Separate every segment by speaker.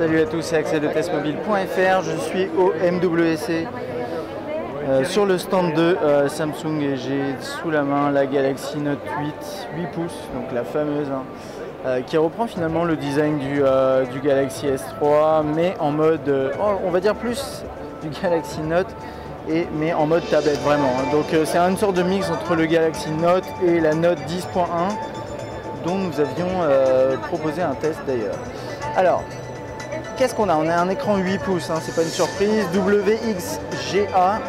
Speaker 1: Salut à tous, c'est Axel de testmobile.fr. Je suis au MWC sur le stand de Samsung et j'ai sous la main la Galaxy Note 8 pouces, donc la fameuse, qui reprend finalement le design du Galaxy S3, mais en mode, on va dire plus du Galaxy Note, mais en mode tablette vraiment. Donc c'est une sorte de mix entre le Galaxy Note et la Note 10.1 dont nous avions proposé un test d'ailleurs. Alors, qu'est-ce qu'on a? On a un écran 8 pouces, hein, c'est pas une surprise, WXGA,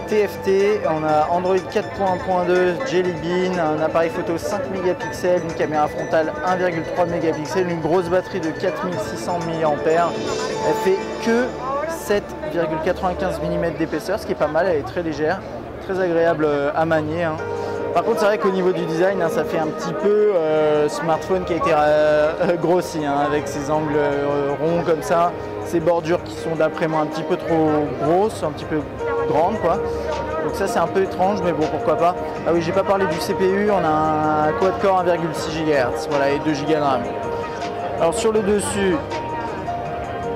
Speaker 1: TFT, on a Android 4.1.2, Jelly Bean, un appareil photo 5 mégapixels, une caméra frontale 1,3 mégapixels, une grosse batterie de 4600 mAh. Elle fait que 7,95 mm d'épaisseur, ce qui est pas mal, elle est très légère, très agréable à manier. Hein. Par contre, c'est vrai qu'au niveau du design, hein, ça fait un petit peu smartphone qui a été grossi, hein, avec ses angles ronds comme ça, ces bordures qui sont d'après moi un petit peu trop grosses, un petit peu grandes quoi. Donc ça c'est un peu étrange, mais bon pourquoi pas. Ah oui, j'ai pas parlé du CPU, on a un quad-core 1,6 GHz, voilà, et 2 Go de RAM. Alors sur le dessus,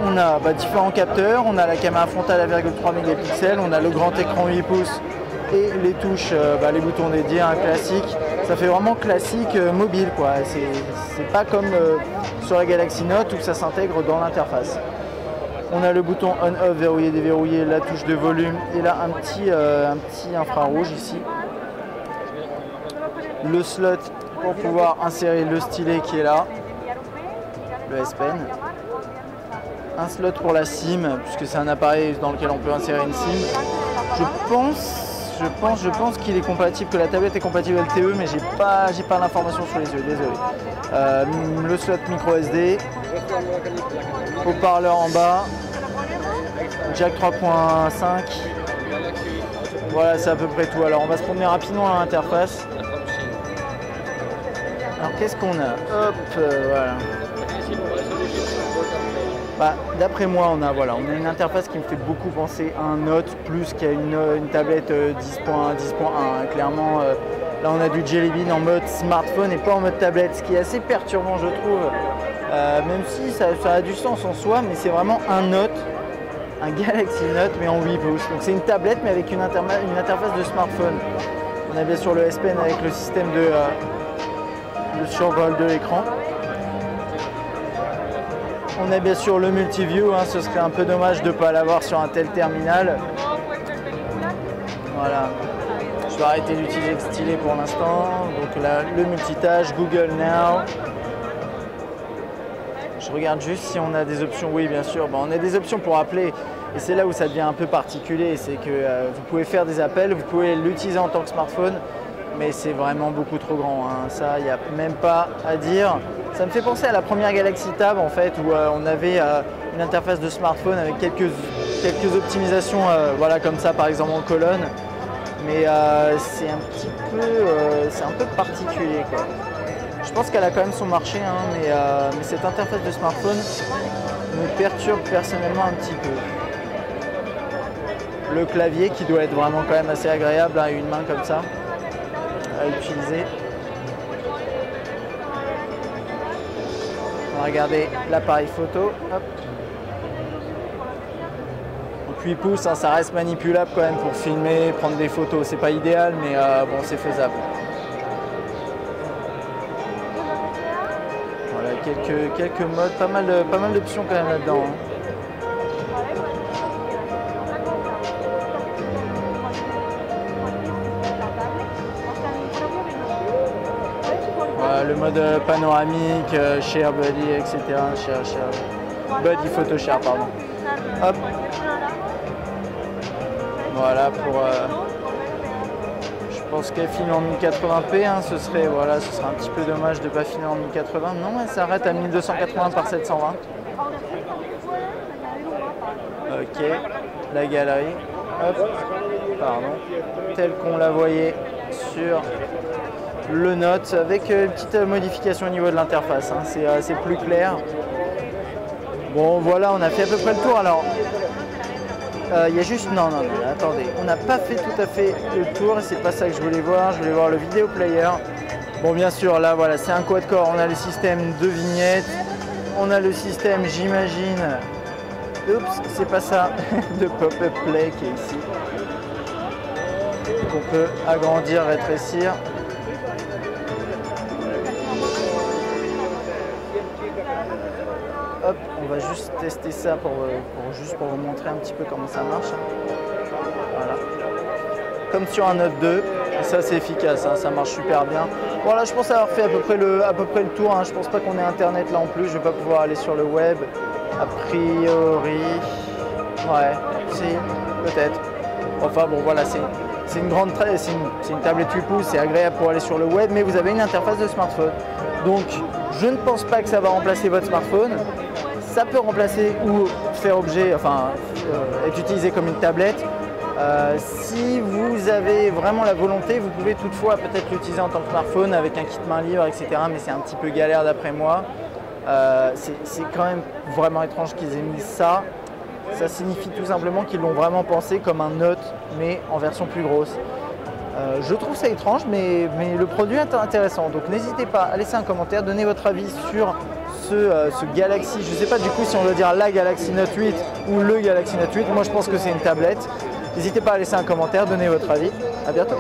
Speaker 1: on a différents capteurs, on a la caméra frontale à 1,3 mégapixels, on a le grand écran 8 pouces et les touches, les boutons dédiés, hein, classiques. Ça fait vraiment classique mobile quoi. C'est pas comme sur la Galaxy Note où ça s'intègre dans l'interface. On a le bouton on-off, verrouiller, déverrouiller, la touche de volume et là un petit infrarouge ici. Le slot pour pouvoir insérer le stylet qui est là, le S Pen. Un slot pour la SIM, puisque c'est un appareil dans lequel on peut insérer une SIM. Je pense qu'il est compatible, que la tablette est compatible LTE, mais j'ai pas l'information sous les yeux, désolé. Le slot micro SD, haut-parleur en bas, jack 3.5. Voilà, c'est à peu près tout. Alors on va se promener rapidement à l'interface. Alors qu'est-ce qu'on a? Hop, voilà. D'après moi, on a une interface qui me fait beaucoup penser à un Note plus qu'à une tablette 10.1. Clairement, là on a du Jelly Bean en mode smartphone et pas en mode tablette, ce qui est assez perturbant je trouve. Même si ça a du sens en soi, mais c'est vraiment un Note, un Galaxy Note mais en 8 pouces. Donc c'est une tablette mais avec une interface de smartphone. On a bien sûr le S Pen avec le système de survol de l'écran. On a bien sûr le multiview, hein, ce serait un peu dommage de ne pas l'avoir sur un tel terminal. Voilà, je vais arrêter d'utiliser le stylet pour l'instant. Donc là, le multitâche, Google Now. Je regarde juste si on a des options. Oui, bien sûr, on a des options pour appeler. Et c'est là où ça devient un peu particulier, c'est que vous pouvez faire des appels, vous pouvez l'utiliser en tant que smartphone, mais c'est vraiment beaucoup trop grand, hein. Ça, il n'y a même pas à dire. Ça me fait penser à la première Galaxy Tab en fait, où on avait une interface de smartphone avec quelques optimisations, voilà, comme ça par exemple en colonne. Mais c'est un peu particulier quoi. Je pense qu'elle a quand même son marché, hein, mais cette interface de smartphone me perturbe personnellement un petit peu. Le clavier qui doit être vraiment quand même assez agréable, hein, une main comme ça à utiliser. On va regarder l'appareil photo. Hop. Donc 8 pouces, hein, ça reste manipulable quand même pour filmer, prendre des photos. C'est pas idéal, mais bon, c'est faisable. Voilà, quelques modes, pas mal d'options quand même là-dedans. Hein. Le mode panoramique, Share Buddy, etc. Buddy Photo Share, pardon. Hop. Voilà pour. Je pense qu'elle filme en 1080p. Hein, ce serait un petit peu dommage de ne pas filmer en 1080. Non, elle s'arrête à 1280 par 720. Ok. La galerie. Hop. Pardon. Telle qu'on la voyait sur le Note, avec une petite modification au niveau de l'interface, hein. C'est plus clair. Bon voilà, on a fait à peu près le tour. Alors il y a juste, non, attendez, on n'a pas fait tout à fait le tour et c'est pas ça que je voulais voir le vidéo player. Bon bien sûr là voilà, c'est un quad-core, on a le système de vignettes, on a le système, j'imagine, oups, c'est pas ça, de pop-up play qui est ici. On peut agrandir, rétrécir. Hop, on va juste tester ça pour vous montrer un petit peu comment ça marche. Voilà. Comme sur un Note 2, et ça c'est efficace, hein, ça marche super bien. Voilà, je pense avoir fait à peu près le tour, hein. Je pense pas qu'on ait internet là en plus, je vais pas pouvoir aller sur le web. A priori, ouais, si, peut-être. Enfin bon voilà, c'est une tablette 8 pouces, c'est agréable pour aller sur le web, mais vous avez une interface de smartphone. Donc je ne pense pas que ça va remplacer votre smartphone. Ça peut remplacer ou faire objet, enfin être utilisé comme une tablette. Si vous avez vraiment la volonté, vous pouvez toutefois peut-être l'utiliser en tant que smartphone avec un kit main libre, etc. Mais c'est un petit peu galère d'après moi. C'est quand même vraiment étrange qu'ils aient mis ça. Ça signifie tout simplement qu'ils l'ont vraiment pensé comme un Note, mais en version plus grosse. Je trouve ça étrange, mais le produit est intéressant. Donc n'hésitez pas à laisser un commentaire, donner votre avis sur ce Galaxy. Je ne sais pas du coup si on doit dire la Galaxy Note 8 ou le Galaxy Note 8. Moi je pense que c'est une tablette. N'hésitez pas à laisser un commentaire, donner votre avis. À bientôt.